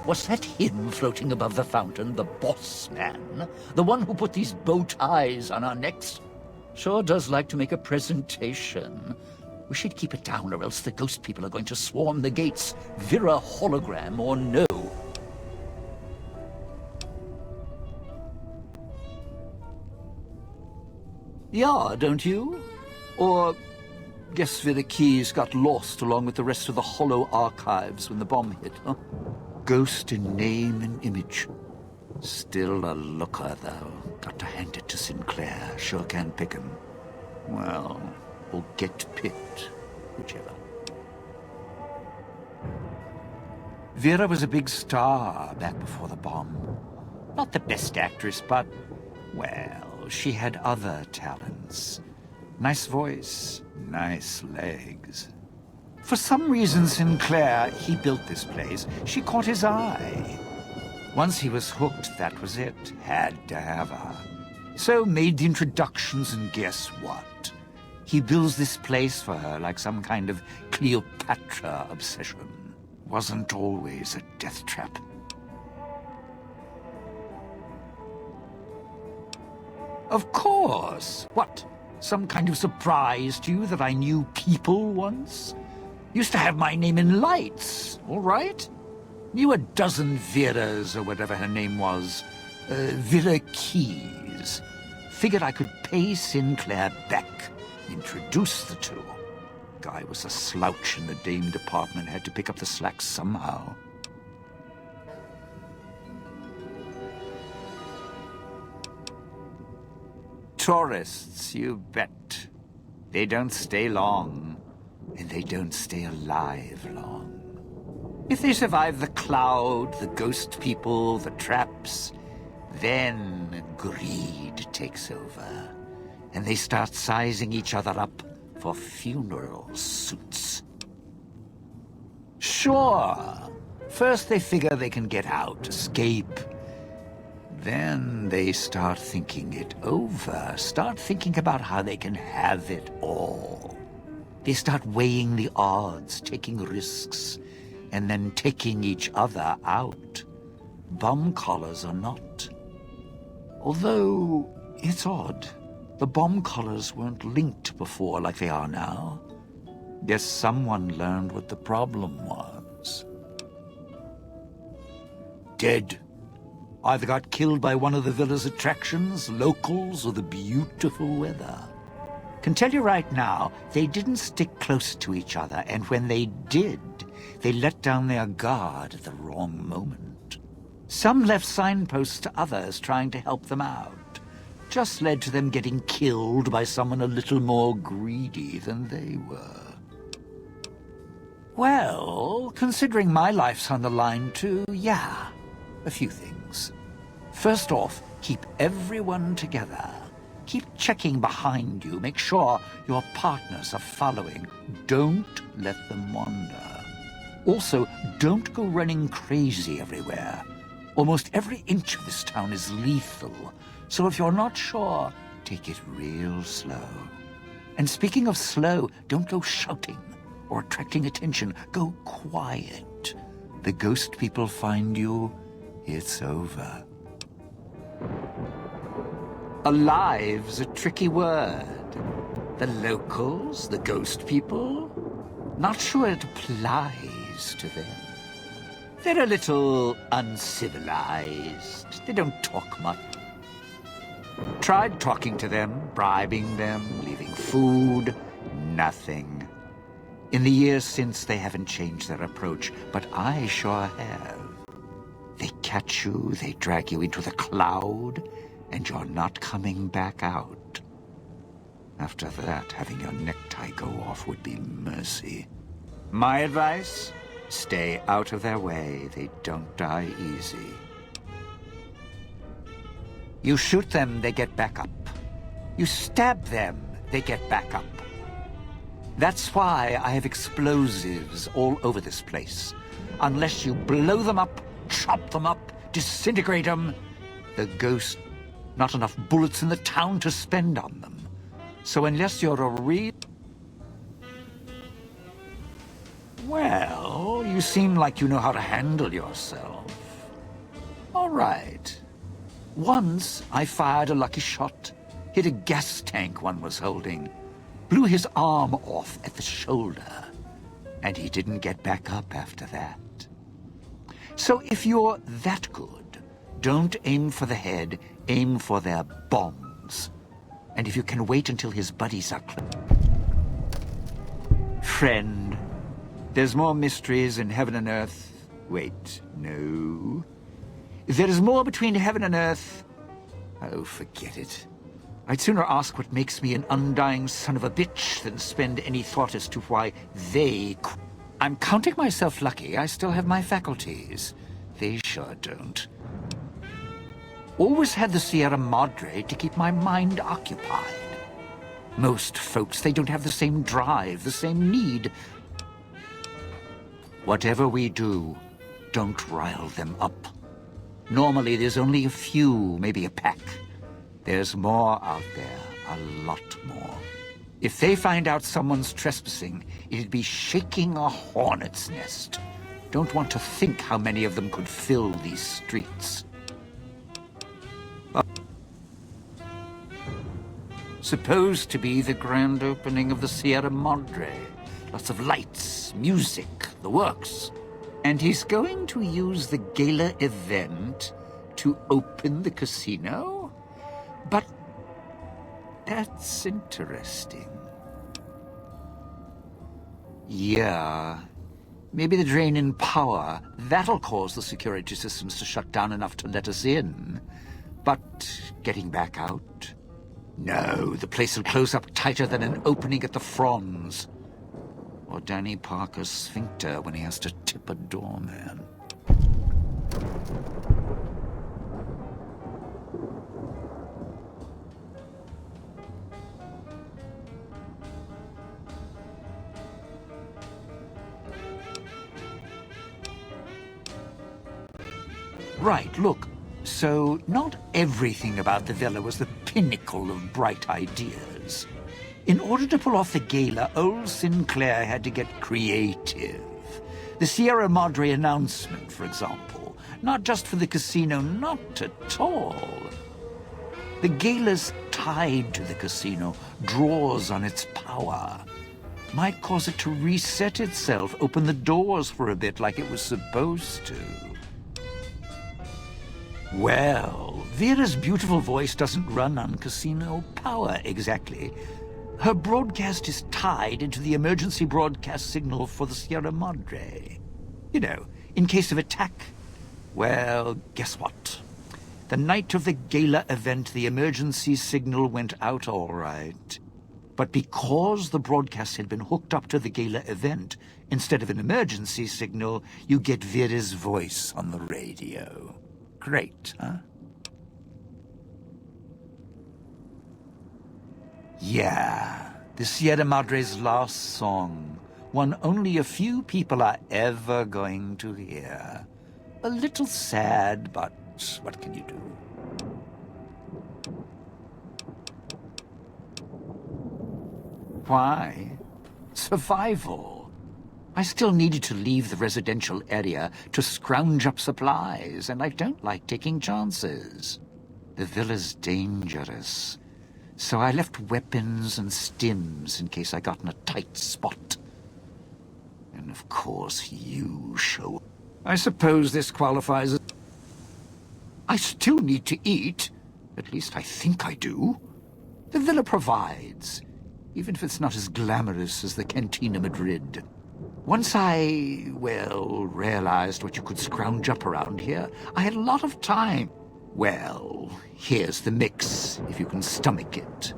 Was that him floating above the fountain, the boss man? The one who put these bow ties on our necks? Sure does like to make a presentation. We should keep it down, or else the ghost people are going to swarm the gates, Vira hologram or no. Yeah, don't you? Or guess Vira keys got lost along with the rest of the holo archives when the bomb hit, huh? Ghost in name and image. Still a looker, though. Got to hand it to Sinclair. Sure can pick him. Well, or get picked. Whichever. Vera was a big star back before the bomb. Not the best actress, but, well, she had other talents. Nice voice, nice legs. For some reason, Sinclair, he built this place. She caught his eye. Once he was hooked, that was it. Had to have her. So made the introductions, and guess what? He builds this place for her like some kind of Cleopatra obsession. Wasn't always a death trap. Of course! What? Some kind of surprise to you that I knew people once? Used to have my name in lights, all right? Knew a dozen Veras, or whatever her name was. Vera Keys. Figured I could pay Sinclair back. Introduce the two. Guy was a slouch in the dame department. Had to pick up the slack somehow. Tourists, you bet. They don't stay long. And they don't stay alive long. If they survive the cloud, the ghost people, the traps, then greed takes over. And they start sizing each other up for funeral suits. Sure. First they figure they can get out, escape. Then they start thinking it over, start thinking about how they can have it all. They start weighing the odds, taking risks, and then taking each other out. Bomb collars are not. Although, it's odd. The bomb collars weren't linked before like they are now. Guess someone learned what the problem was. Dead. Either got killed by one of the villa's attractions, locals, or the beautiful weather. Can tell you right now, they didn't stick close to each other, and when they did, they let down their guard at the wrong moment. Some left signposts to others trying to help them out. Just led to them getting killed by someone a little more greedy than they were. Well, considering my life's on the line too, yeah, a few things. First off, keep everyone together. Keep checking behind you. Make sure your partners are following. Don't let them wander. Also, don't go running crazy everywhere. Almost every inch of this town is lethal. So if you're not sure, take it real slow. And speaking of slow, don't go shouting or attracting attention. Go quiet. The ghost people find you, it's over. Alive's a tricky word. The locals, the ghost people, not sure it applies to them. They're a little uncivilized. They don't talk much. Tried talking to them, bribing them, leaving food, nothing. In the years since, they haven't changed their approach, but I sure have. They catch you, they drag you into the cloud, and you're not coming back out. After that, having your necktie go off would be mercy. My advice? Stay out of their way. They don't die easy. You shoot them, they get back up. You stab them, they get back up. That's why I have explosives all over this place. Unless you blow them up, chop them up, disintegrate them, the ghost... Not enough bullets in the town to spend on them. So unless you're a real... Well, you seem like you know how to handle yourself. All right. Once I fired a lucky shot, hit a gas tank one was holding, blew his arm off at the shoulder, and he didn't get back up after that. So if you're that good, don't aim for the head, aim for their bombs. And if you can wait until his buddies are Friend, there's more mysteries in heaven and earth. Wait, no. There is more between heaven and earth. Oh, forget it. I'd sooner ask what makes me an undying son of a bitch than spend any thought as to why they... I'm counting myself lucky I still have my faculties. They sure don't. Always had the Sierra Madre to keep my mind occupied. Most folks, they don't have the same drive, the same need. Whatever we do, don't rile them up. Normally, there's only a few, maybe a pack. There's more out there, a lot more. If they find out someone's trespassing, it'd be shaking a hornet's nest. Don't want to think how many of them could fill these streets. Supposed to be the grand opening of the Sierra Madre. Lots of lights, music, the works. And he's going to use the gala event to open the casino? But that's interesting. Yeah. Maybe the drain in power. That'll cause the security systems to shut down enough to let us in. But getting back out? No, the place will close up tighter than an opening at the Fronds. Or Danny Parker's sphincter when he has to tip a doorman. Right, look. So, not everything about the villa was the pinnacle of bright ideas. In order to pull off the gala, old Sinclair had to get creative. The Sierra Madre announcement, for example. Not just for the casino, not at all. The gala's tied to the casino, draws on its power. Might cause it to reset itself, open the doors for a bit like it was supposed to. Well, Vera's beautiful voice doesn't run on casino power, exactly. Her broadcast is tied into the emergency broadcast signal for the Sierra Madre. You know, in case of attack. Well, guess what? The night of the gala event, the emergency signal went out all right. But because the broadcast had been hooked up to the gala event, instead of an emergency signal, you get Vera's voice on the radio. Great, huh? Yeah, the Sierra Madre's last song. One only a few people are ever going to hear. A little sad, but what can you do? Why? Survival. I still needed to leave the residential area to scrounge up supplies, and I don't like taking chances. The villa's dangerous, so I left weapons and stims in case I got in a tight spot. And of course you show up. I suppose this qualifies as... I still need to eat. At least I think I do. The villa provides, even if it's not as glamorous as the Cantina Madrid. Once I, well, realized what you could scrounge up around here, I had a lot of time. Well, here's the mix, if you can stomach it.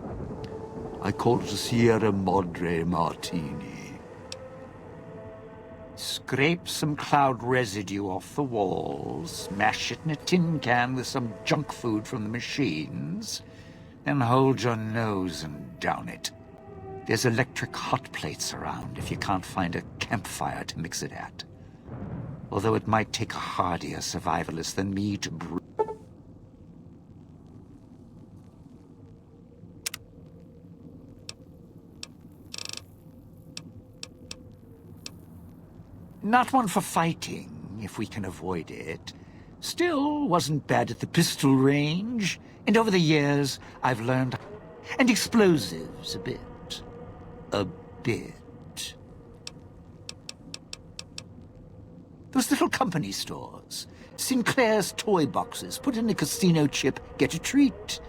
I call it a Sierra Madre Martini. Scrape some cloud residue off the walls, mash it in a tin can with some junk food from the machines, then hold your nose and down it. There's electric hot plates around if you can't find a campfire to mix it at. Although it might take a hardier survivalist than me to brew. Not one for fighting, if we can avoid it. Still, wasn't bad at the pistol range. And over the years, I've learned... And explosives, a bit. A bit. Those little company stores. Sinclair's toy boxes. Put in a casino chip, get a treat.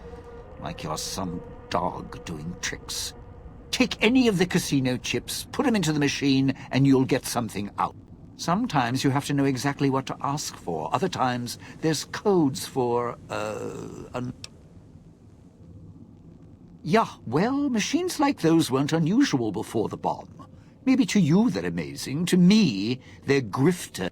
Like you're some dog doing tricks. Take any of the casino chips, put them into the machine, and you'll get something out. Sometimes you have to know exactly what to ask for. Other times, there's codes for, Yeah, well, machines like those weren't unusual before the bomb. Maybe to you they're amazing. To me, they're grifter.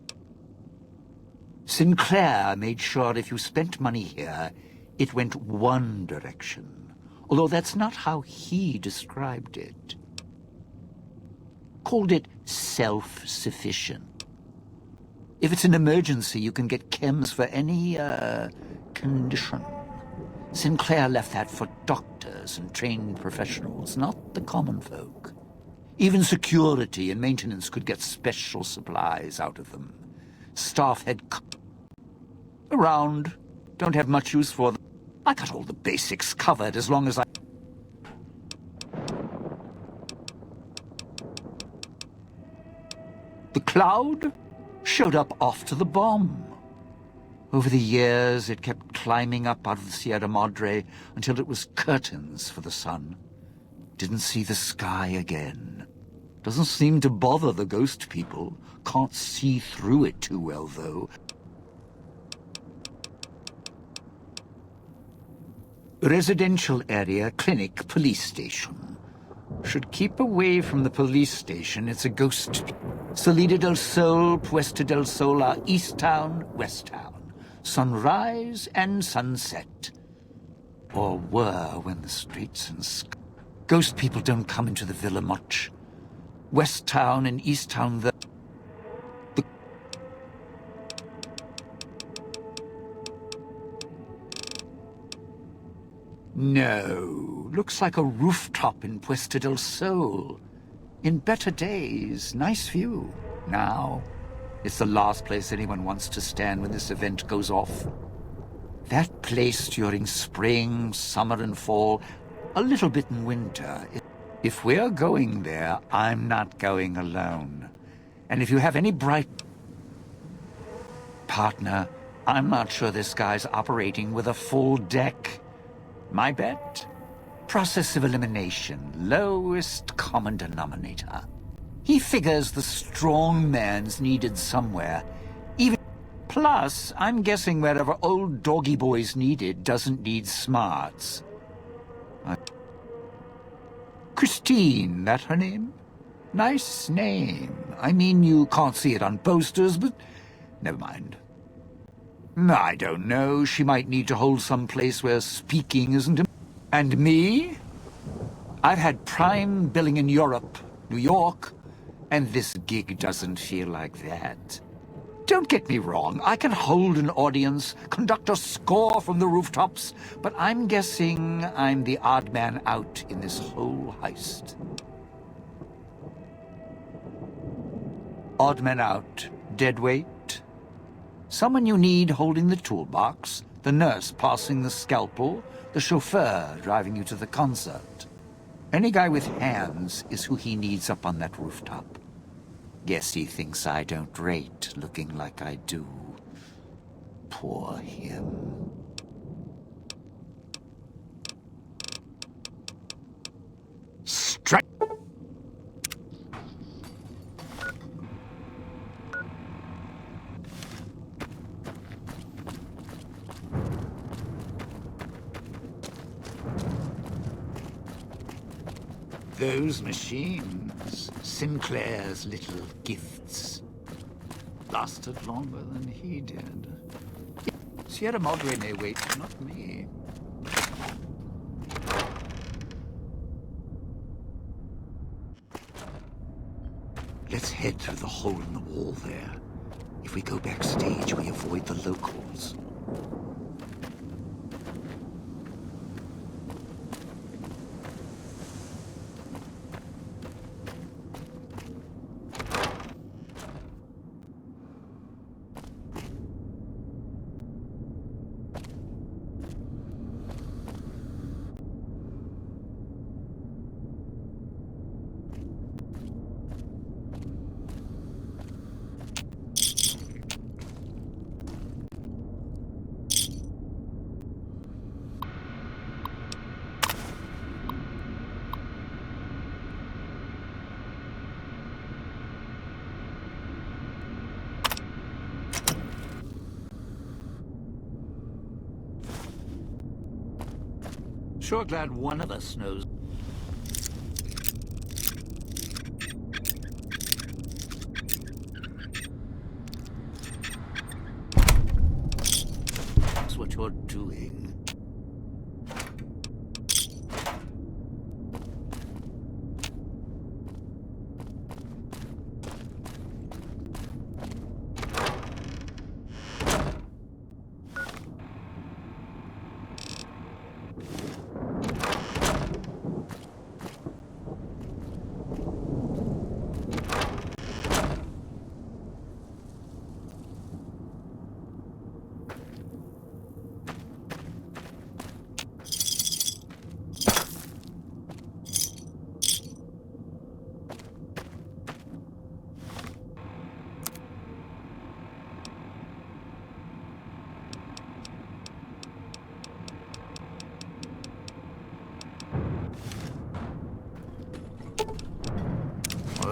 Sinclair made sure if you spent money here, it went one direction. Although that's not how he described it. Called it self-sufficient. If it's an emergency, you can get chems for any, condition. Sinclair left that for doctors and trained professionals, not the common folk. Even security and maintenance could get special supplies out of them. Staff had around, don't have much use for them. I got all the basics covered as long as I... The cloud showed up after the bomb. Over the years, it kept climbing up out of the Sierra Madre until it was curtains for the sun. Didn't see the sky again. Doesn't seem to bother the ghost people. Can't see through it too well, though. Residential area, clinic, police station. Should keep away from the police station. It's a ghost. Salida del Sol, Puesta del Sol are East Town, West Town. Sunrise and sunset. Or were when the streets and sky. Ghost people don't come into the villa much. West Town and East Town, the... No, looks like a rooftop in Puesta del Sol. In better days, nice view. Now, it's the last place anyone wants to stand when this event goes off. That place during spring, summer and fall, a little bit in winter. If we're going there, I'm not going alone. And if you have any bright partner, I'm not sure this guy's operating with a full deck. My bet? Process of elimination, lowest common denominator. He figures the strong man's needed somewhere. Even plus, I'm guessing wherever old doggy boy's needed doesn't need smarts. Christine, that her name? Nice name. I mean, you can't see it on posters, but never mind. I don't know. She might need to hold some place where speaking isn't... And me? I've had prime billing in Europe, New York, and this gig doesn't feel like that. Don't get me wrong, I can hold an audience, conduct a score from the rooftops, but I'm guessing I'm the odd man out in this whole heist. Odd man out, dead weight? Someone you need holding the toolbox, the nurse passing the scalpel, the chauffeur driving you to the concert. Any guy with hands is who he needs up on that rooftop. Guess he thinks I don't rate looking like I do. Poor him. Strike! Those machines, Sinclair's little gifts, lasted longer than he did. Sierra Madre may wait, not me. Let's head through the hole in the wall there. If we go backstage, we avoid the locals. Sure glad one of us knows. That's what you're doing.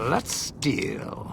Let's steal.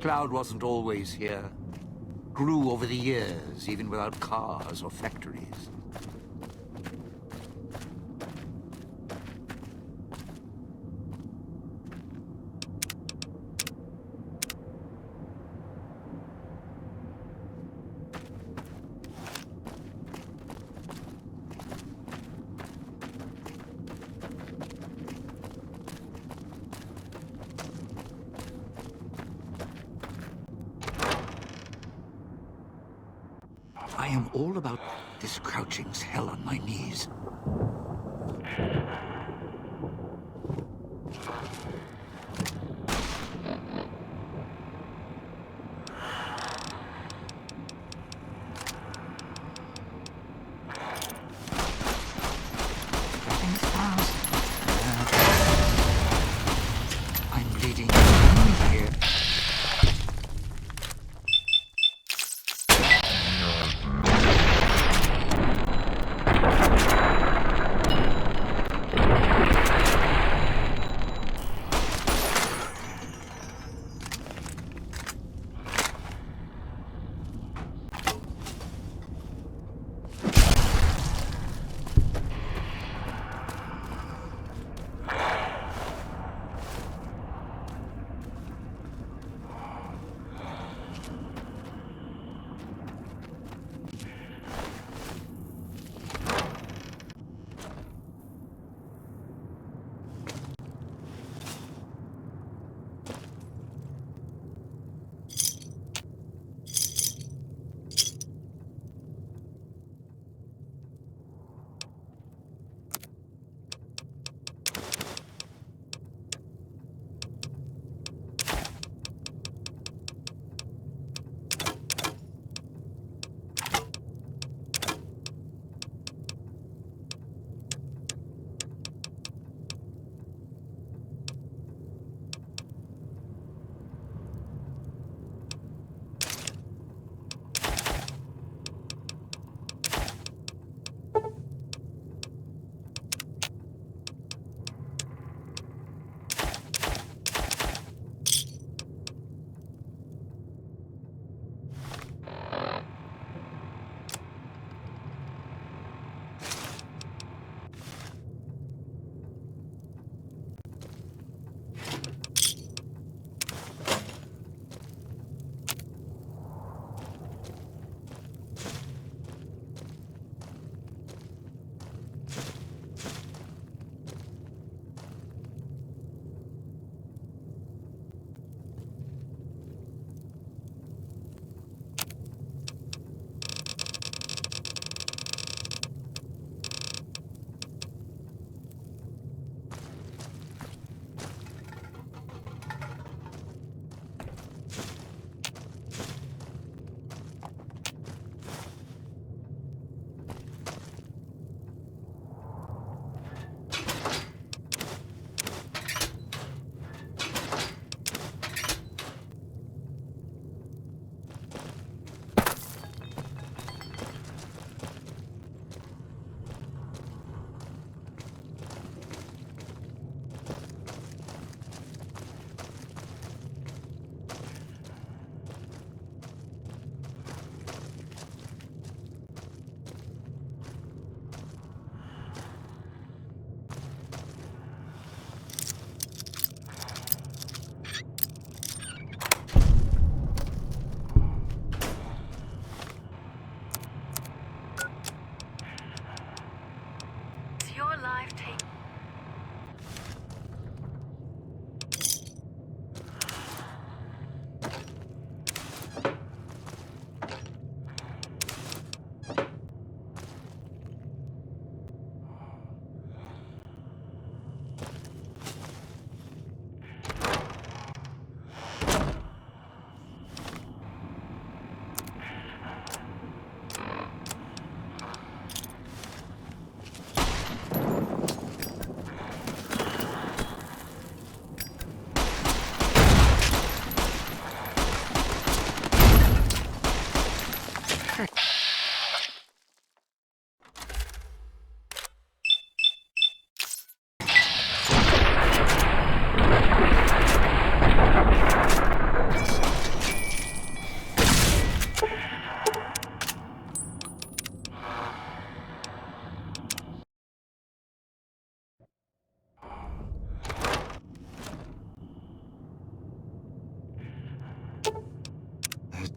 Cloud wasn't always here. Grew over the years, even without cars or factories. I am all about this crouching's hell on my knees. Nothing's fast. I'm bleeding here.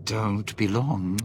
Don't be long.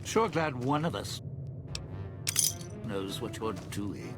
Sure glad one of us knows what you're doing.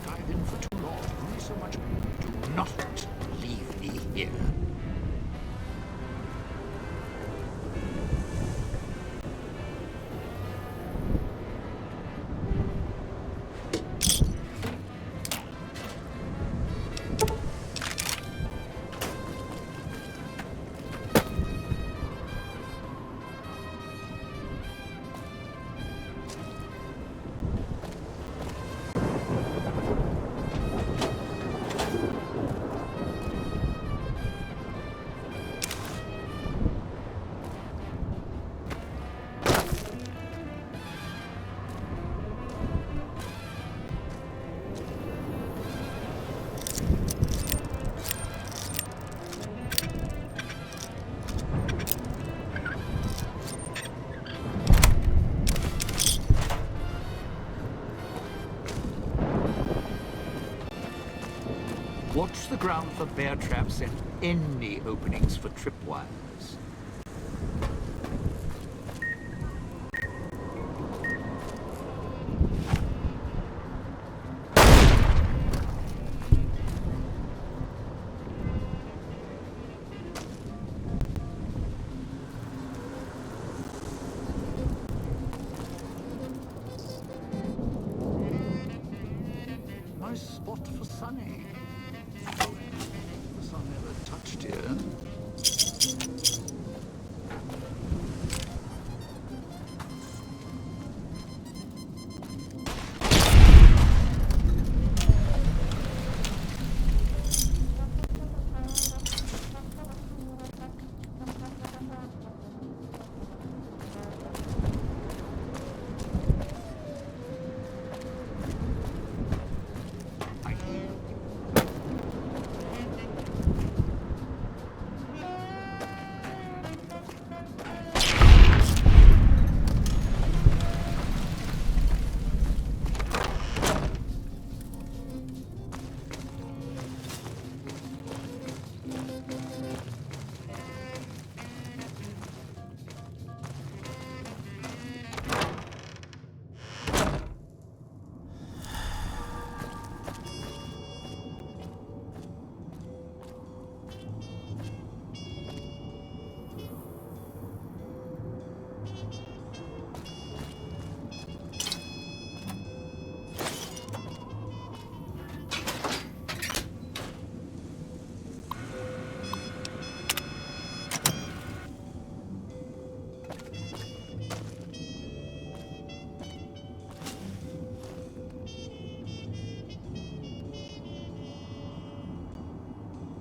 I've been for too long. Only so much. Do not leave me here. Watch the ground for bear traps and any openings for tripwires. Nice spot for Sunny. The sun never touched here. I hear you.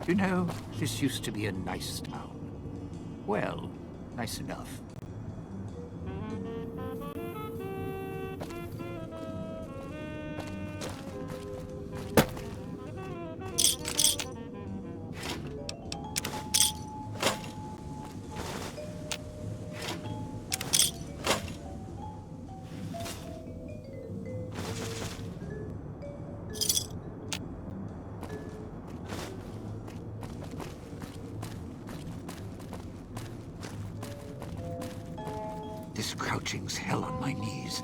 You know, this used to be a nice town. Well, nice enough. This crouching's hell on my knees.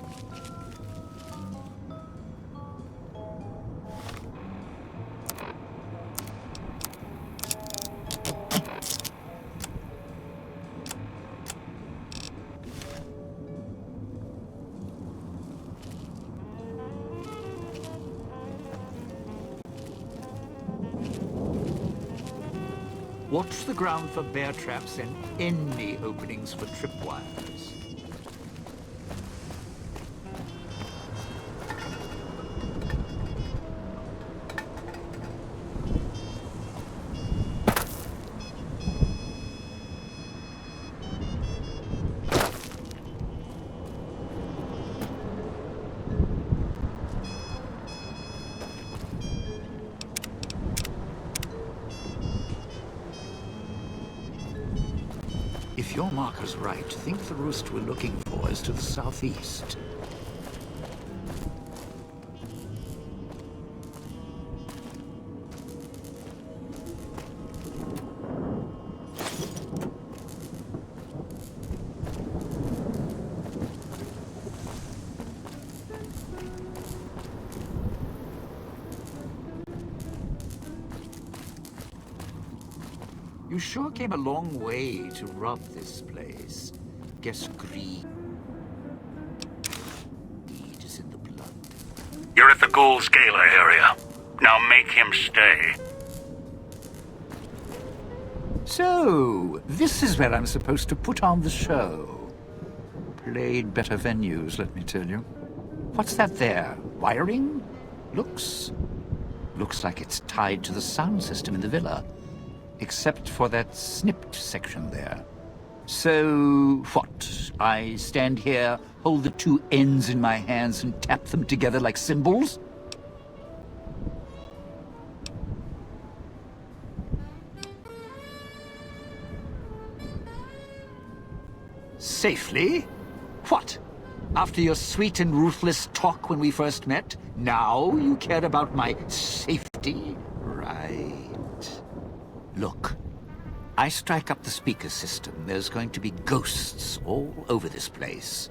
Watch the ground for bear traps and any openings for tripwires. If your marker's right, think the roost we're looking for is to the southeast. You sure came a long way to rob this place. Guess greed is in the blood. You're at the Ghoul Scalar area. Now make him stay. So, this is where I'm supposed to put on the show. Played better venues, let me tell you. What's that there? Wiring? Looks like it's tied to the sound system in the villa. Except for that snipped section there. So, what? I stand here, hold the two ends in my hands and tap them together like cymbals? Safely? What? After your sweet and ruthless talk when we first met, now you care about my safety? Right. Look, I strike up the speaker system. There's going to be ghosts all over this place.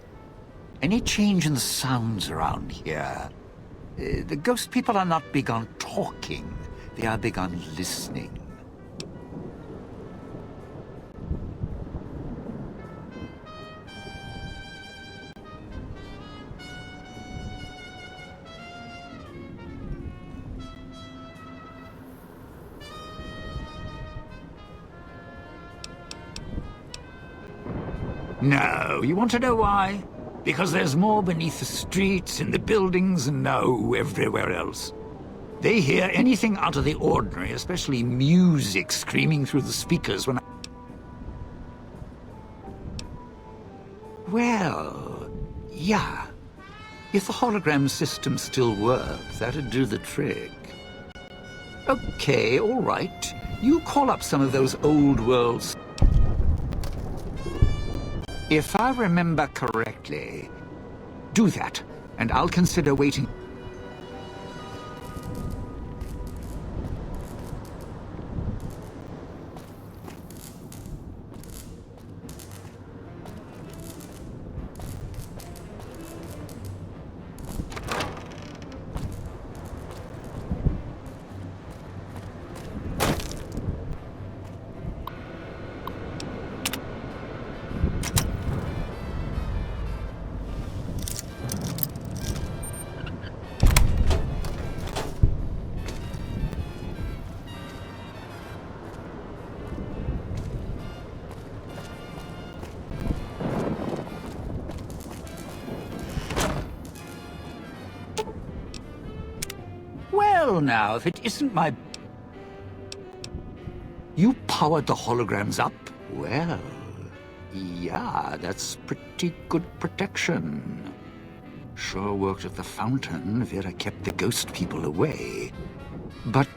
Any change in the sounds around here? The ghost people are not big on talking. They are big on listening. No, you want to know why? Because there's more beneath the streets, in the buildings, and no, everywhere else. They hear anything out of the ordinary, especially music screaming through the speakers when Well, yeah. If the hologram system still worked, that'd do the trick. Okay, all right. You call up some of those old worlds. If I remember correctly, do that, and I'll consider waiting. Well, now, if it isn't my... You powered the holograms up? Well, yeah, that's pretty good protection. Sure worked at the fountain. Vera kept the ghost people away. But,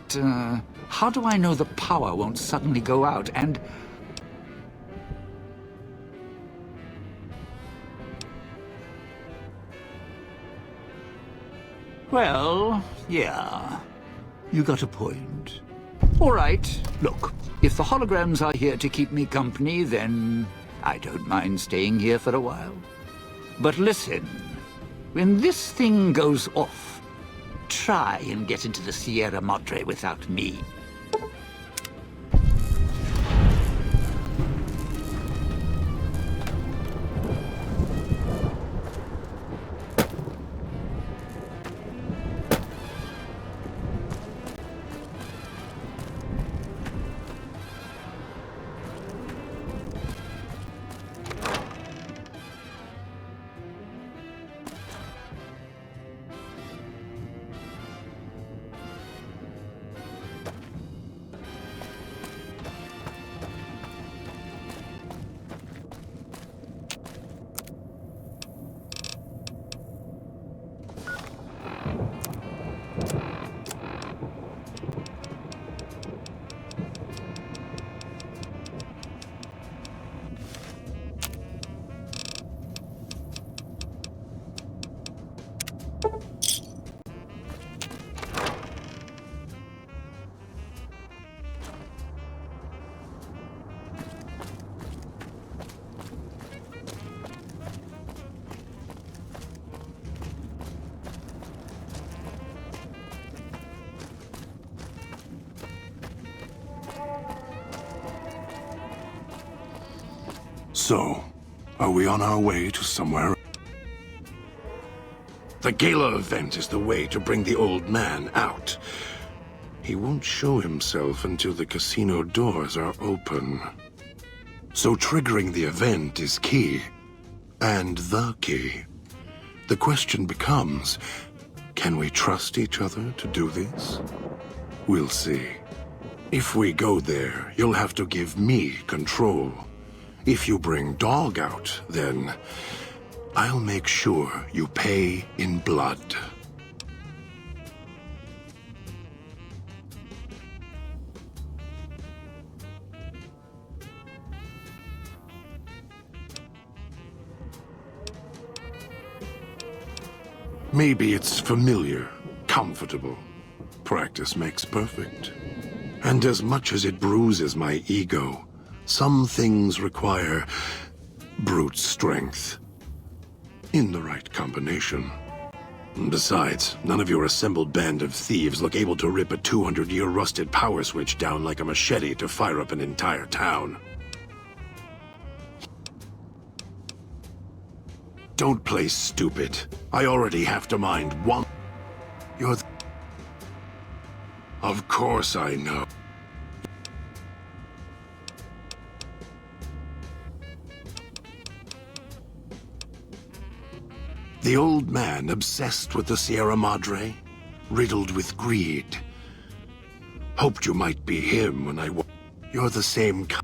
how do I know the power won't suddenly go out and... Well, yeah, you got a point. All right, look, if the holograms are here to keep me company, then I don't mind staying here for a while. But listen, when this thing goes off, try and get into the Sierra Madre without me. So, are we on our way to somewhere? The gala event is the way to bring the old man out. He won't show himself until the casino doors are open. So triggering the event is key. And the key. The question becomes, can we trust each other to do this? We'll see. If we go there, you'll have to give me control. If you bring Dog out, then I'll make sure you pay in blood. Maybe it's familiar, comfortable. Practice makes perfect. And as much as it bruises my ego, some things require brute strength. In the right combination. Besides, none of your assembled band of thieves look able to rip a 200-year rusted power switch down like a machete to fire up an entire town. Don't play stupid. I already have to mind one. You're the... Of course I know. The old man obsessed with the Sierra Madre, riddled with greed. Hoped you might be him when You're the same kind.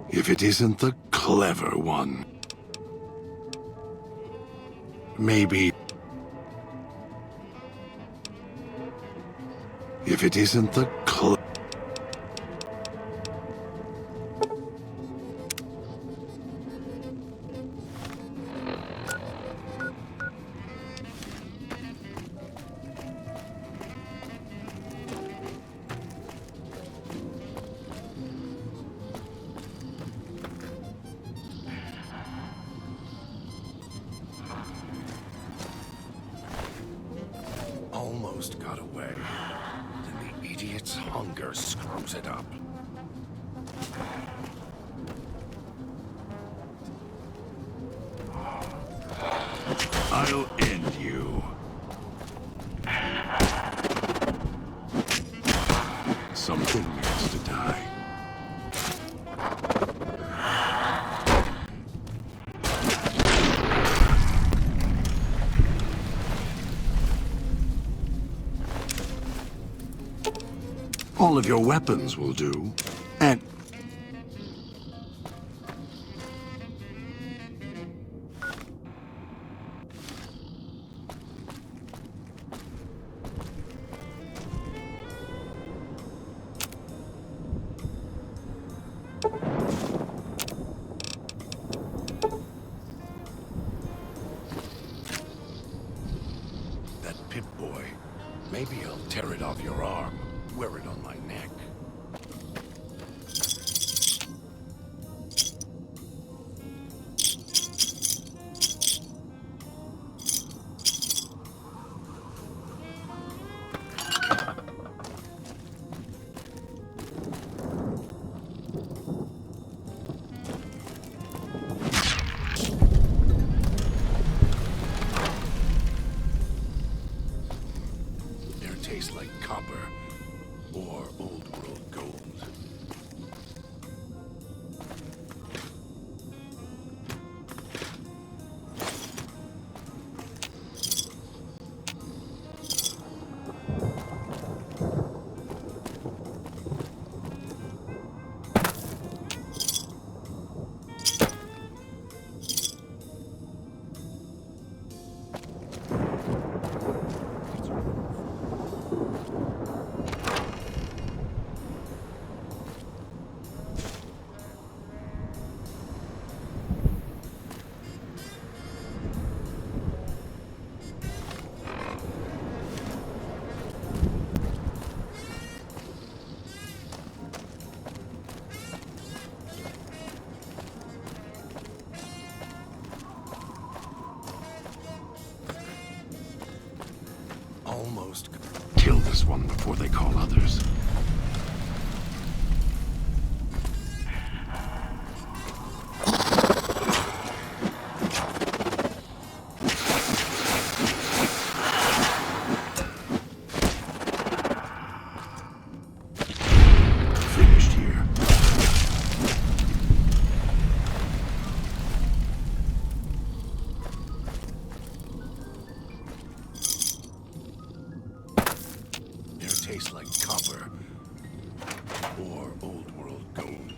If it isn't the clever one. Maybe. If it isn't the Almost got away. Then the idiot's hunger screws it up. I'll end you. Something needs to die. All of your weapons will do. And... That Pip-Boy. Maybe I'll tear it off your arm. Wear it on my neck. Air tastes like copper or one before they call others. Finished here. Air tastes like copper or old world gold.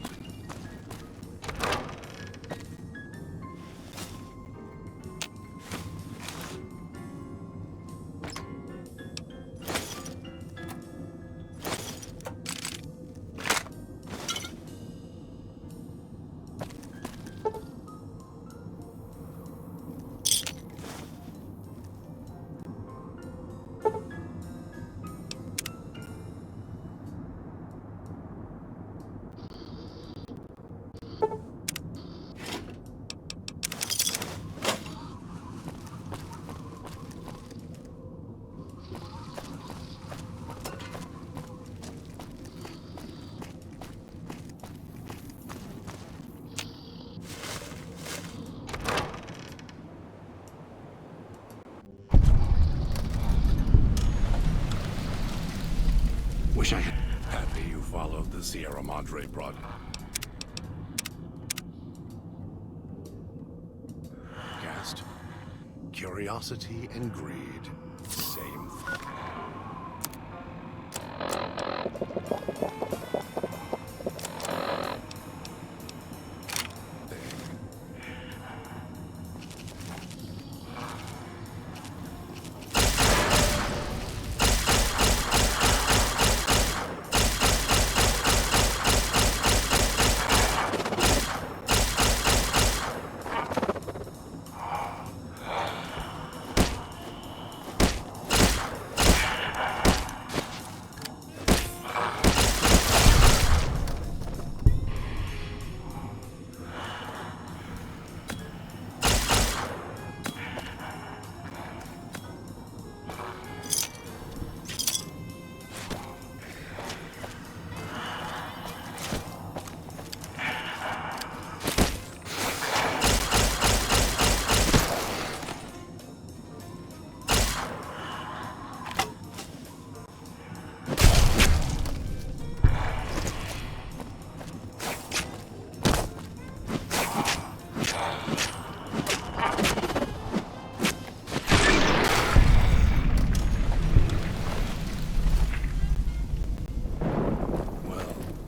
Wish I had. Happy you followed the Sierra Madre broadcast. Curiosity and greed. Same thing.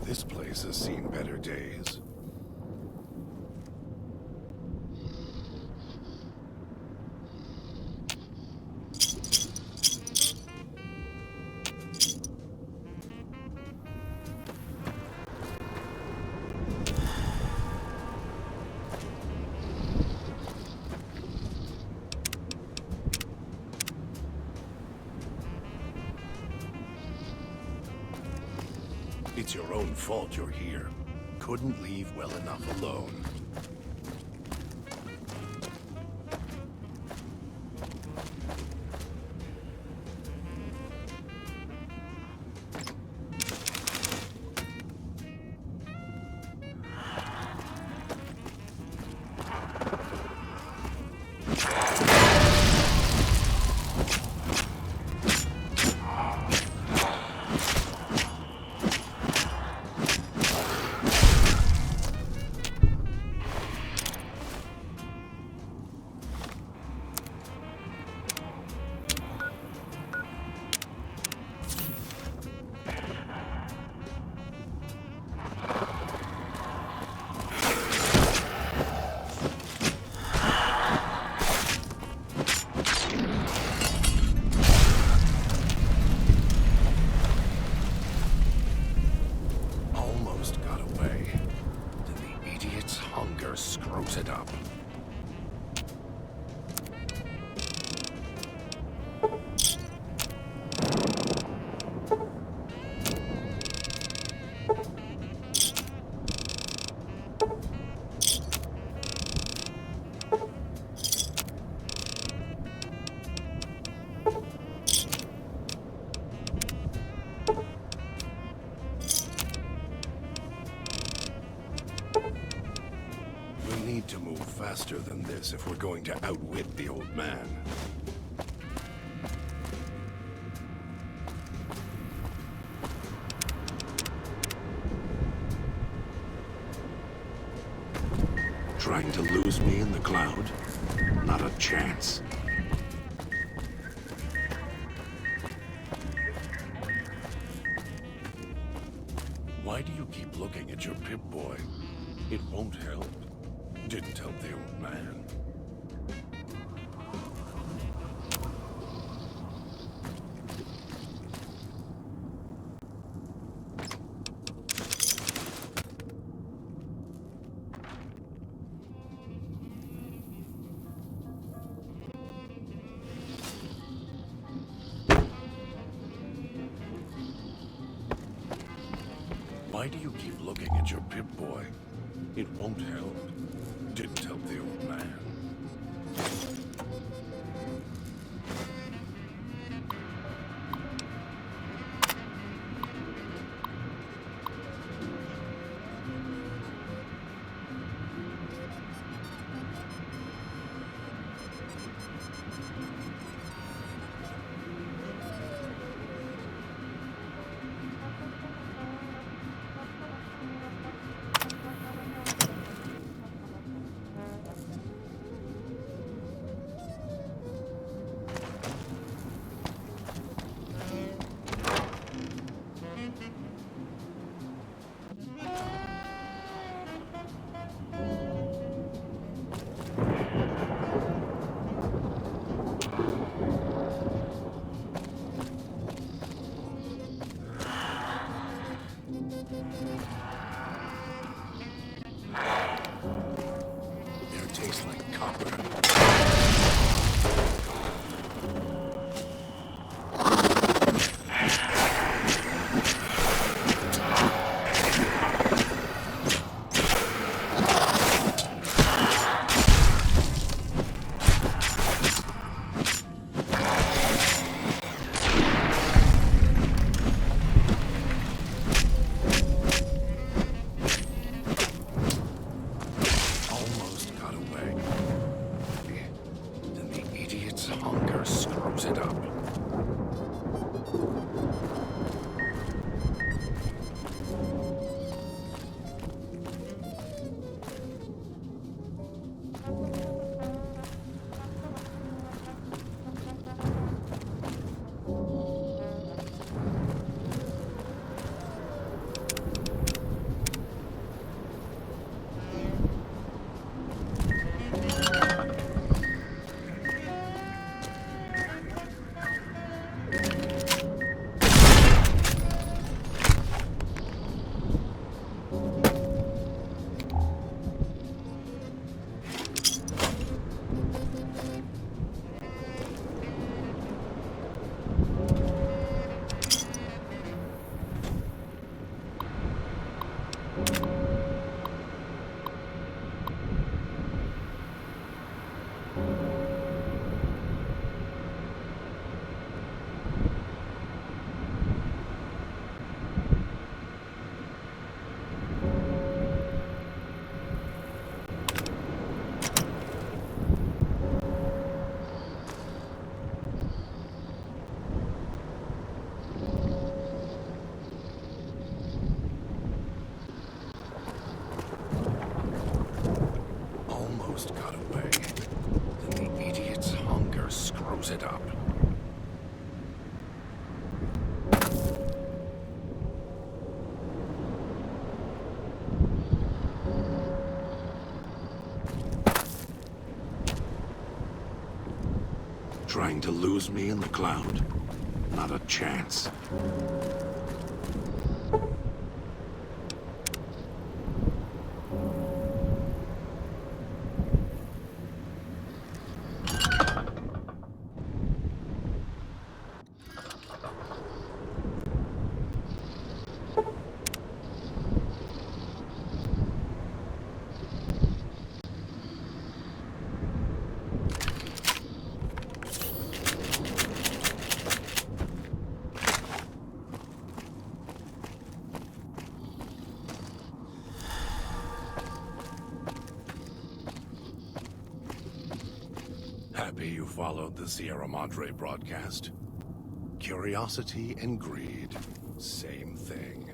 This place has seen better days. It's your own fault you're here. Couldn't leave well enough alone. Screws it up. We'll need to move faster than this if we're going to outwit the old man. Trying to lose me in the cloud? Not a chance. Why do you keep looking at your Pip-Boy? It won't help. Didn't help the old man. Why do you keep looking at your Pip-Boy? It won't help. Didn't help the old man. Air tastes like copper. Hunger screws it up. Got away. Then the idiot's hunger screws it up. Trying to lose me in the cloud? Not a chance. happy you followed the Sierra Madre broadcast. Curiosity and greed, same thing.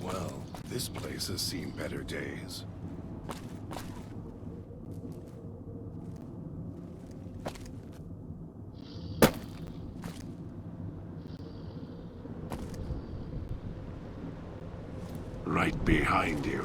Well, this place has seen better days. Right behind you.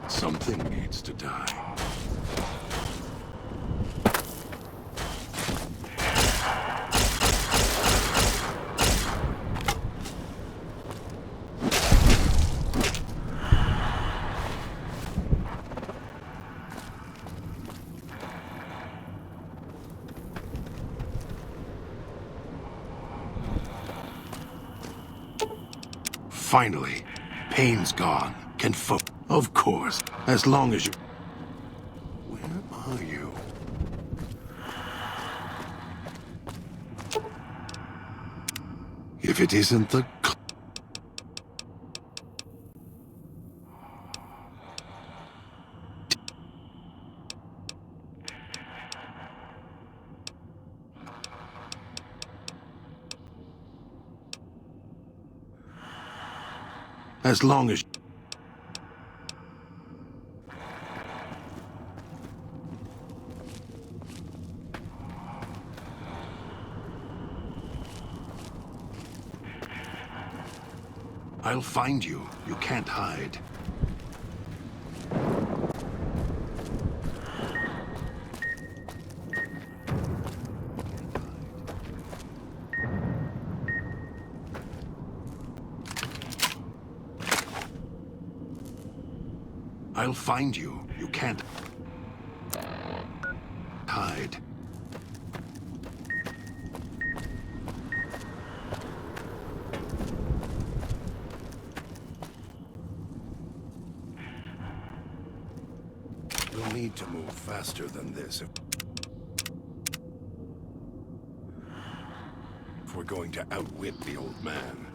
Something needs to die. Finally, pain's gone. Can Of course, as long as you... Where are you? If it isn't the... As long as... I'll find you. You can't hide. I'll find you. You can't hide. We'll need to move faster than this if we're going to outwit the old man.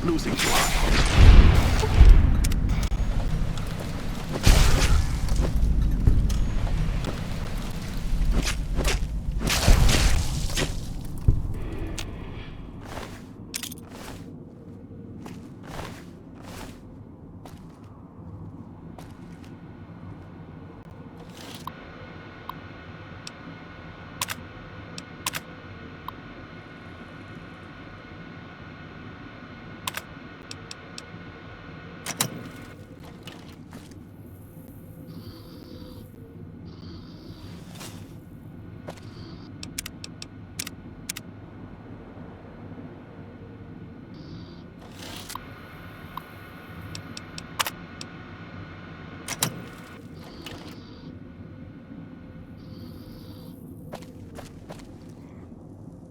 losing blood.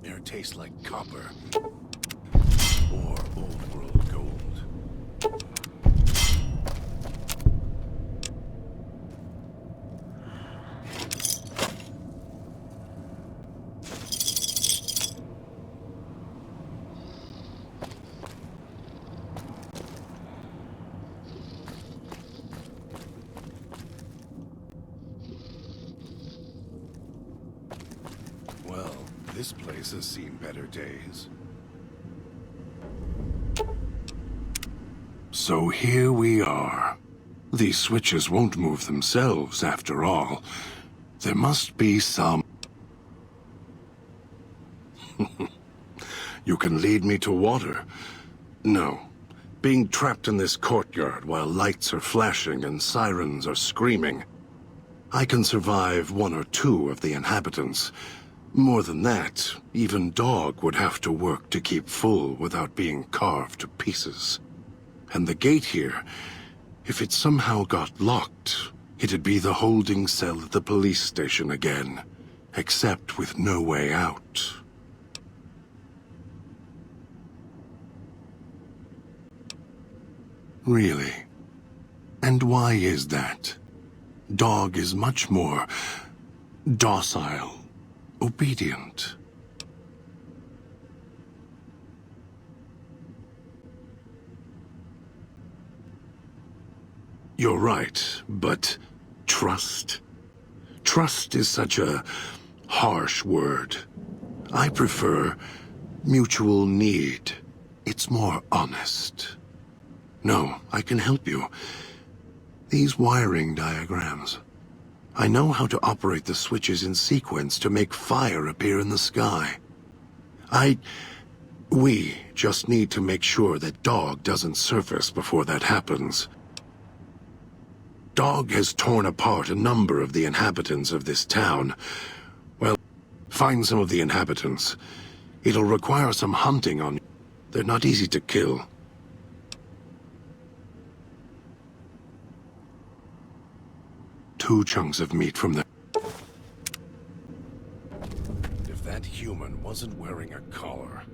Air tastes like copper or old world gold. Well, this place has seen better days. So here we are. These switches won't move themselves, after all. There must be some... You can lead me to water. No. Being trapped in this courtyard while lights are flashing and sirens are screaming. I can survive one or two of the inhabitants. More than that, even Dog would have to work to keep full without being carved to pieces. And the gate here, if it somehow got locked, it'd be the holding cell at the police station again, except with no way out. Really? And why is that? Dog is much more docile, obedient. You're right, but trust? Trust is such a harsh word. I prefer mutual need. It's more honest. No, I can help you. These wiring diagrams. I know how to operate the switches in sequence to make fire appear in the sky. We just need to make sure that Dog doesn't surface before that happens. Dog has torn apart a number of the inhabitants of this town. Well, find some of the inhabitants. It'll require some hunting on you. They're not easy to kill. Two chunks of meat from the... If that human wasn't wearing a collar...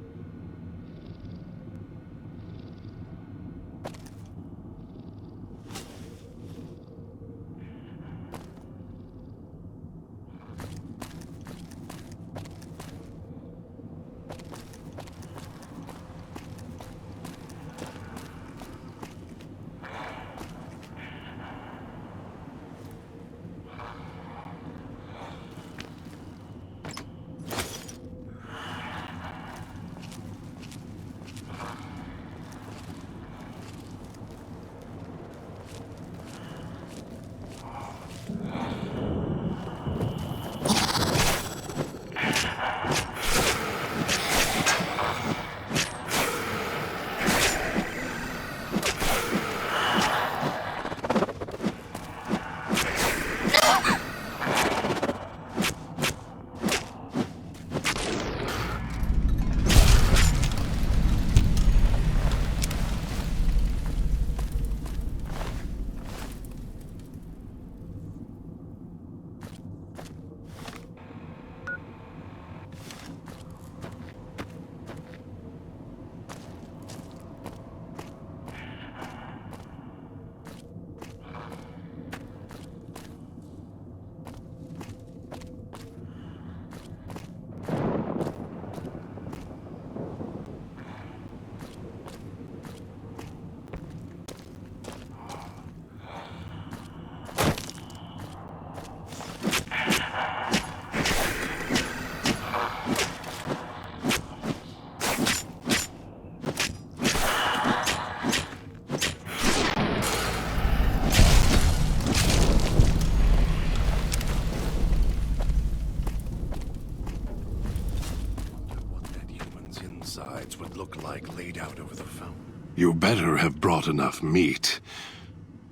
insides would look like laid out over the fountain. You better have brought enough meat.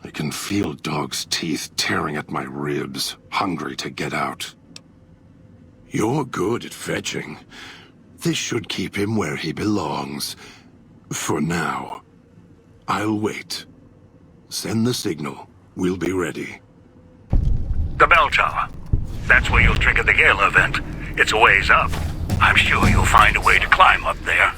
I can feel Dog's teeth tearing at my ribs, hungry to get out. You're good at fetching. This should keep him where he belongs. For now. I'll wait. Send the signal. We'll be ready. The bell tower. That's where you'll trigger the Gala event. It's a ways up. I'm sure you'll find a way to climb up there.